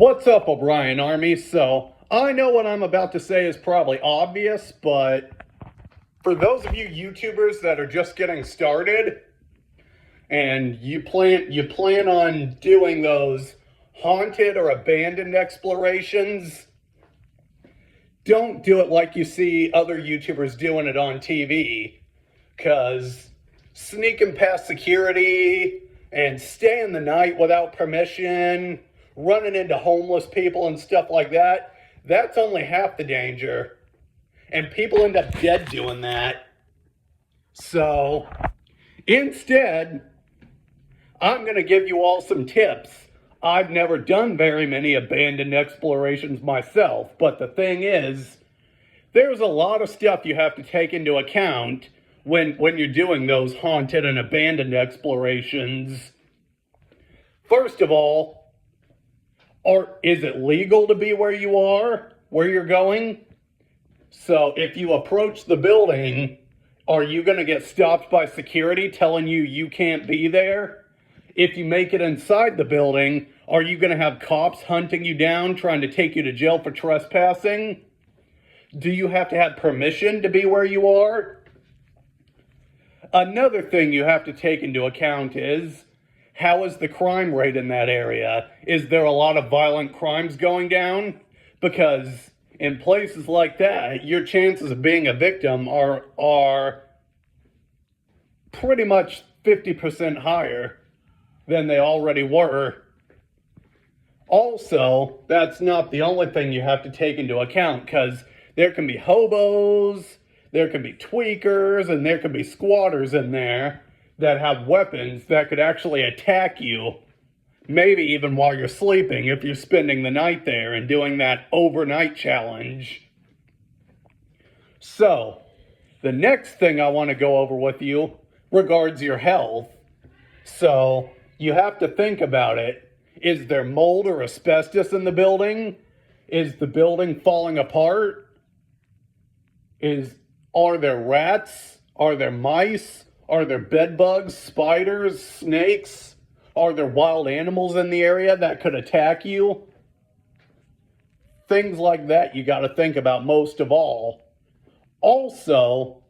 What's up, O'Brien Army? So, I know what I'm about to say is probably obvious, but for those of you YouTubers that are just getting started and you plan on doing those haunted or abandoned explorations, don't do it like you see other YouTubers doing it on TV, because sneaking past security and staying the night without permission, running into homeless people and stuff like that, that's only half the danger. And people end up dead doing that. So, instead, I'm going to give you all some tips. I've never done very many abandoned explorations myself, but the thing is, there's a lot of stuff you have to take into account when you're doing those haunted and abandoned explorations. First of all, is it legal to be where you are, where you're going? So if you approach the building, are you going to get stopped by security telling you can't be there? If you make it inside the building, are you going to have cops hunting you down, trying to take you to jail for trespassing? Do you have to have permission to be where you are? Another thing you have to take into account is, how is the crime rate in that area? Is there a lot of violent crimes going down? Because in places like that, your chances of being a victim are pretty much 50% higher than they already were. Also, that's not the only thing you have to take into account, because there can be hobos, there can be tweakers, and there can be squatters in there that have weapons that could actually attack you, maybe even while you're sleeping if you're spending the night there and doing that overnight challenge. So, the next thing I want to go over with you regards your health. So, you have to think about it. Is there mold or asbestos in the building? Is the building falling apart? Are there rats? Are there mice? Are there bed bugs, spiders, snakes? Are there wild animals in the area that could attack you? Things like that you got to think about most of all. Also,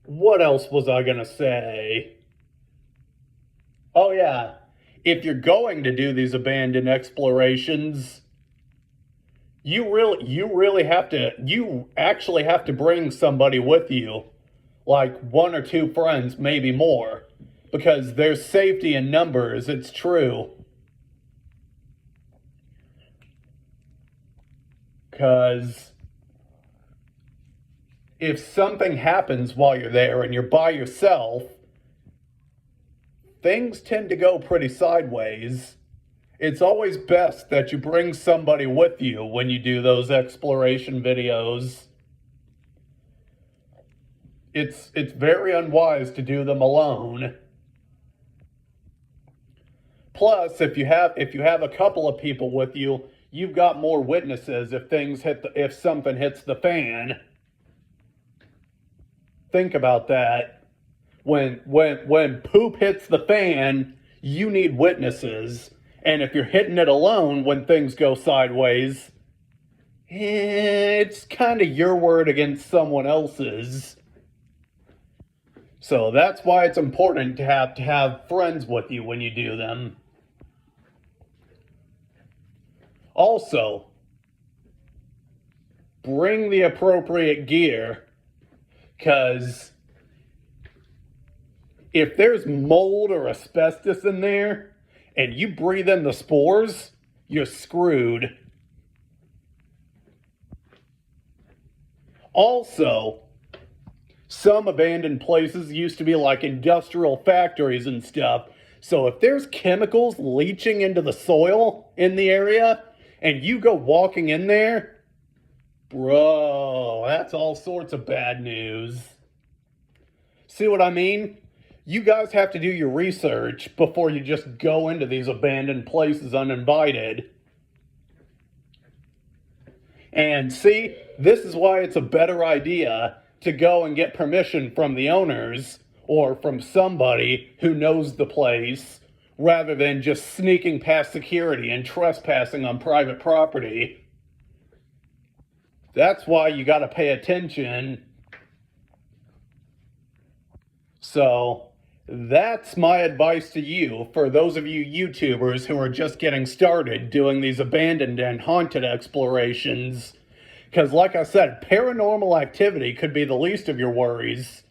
what else was I going to say? Oh yeah, if you're going to do these abandoned explorations, you actually have to bring somebody with you, like one or two friends, maybe more, because there's safety in numbers. It's true. Because if something happens while you're there and you're by yourself, things tend to go pretty sideways. It's always best that you bring somebody with you when you do those exploration videos. It's very unwise to do them alone. Plus, if you have a couple of people with you, you've got more witnesses if something hits the fan. Think about that. When poop hits the fan, you need witnesses. And if you're hitting it alone when things go sideways, it's kind of your word against someone else's. So that's why it's important to have friends with you when you do them. Also, bring the appropriate gear, because if there's mold or asbestos in there, and you breathe in the spores, you're screwed. Also, some abandoned places used to be like industrial factories and stuff. So if there's chemicals leaching into the soil in the area, and you go walking in there, bro, that's all sorts of bad news. See what I mean? You guys have to do your research before you just go into these abandoned places uninvited. And see, this is why it's a better idea to go and get permission from the owners or from somebody who knows the place, rather than just sneaking past security and trespassing on private property. That's why you got to pay attention. So that's my advice to you for those of you YouTubers who are just getting started doing these abandoned and haunted explorations. Because like I said, paranormal activity could be the least of your worries.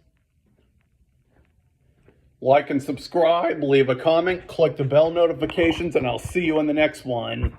Like and subscribe, leave a comment, click the bell notifications, and I'll see you in the next one.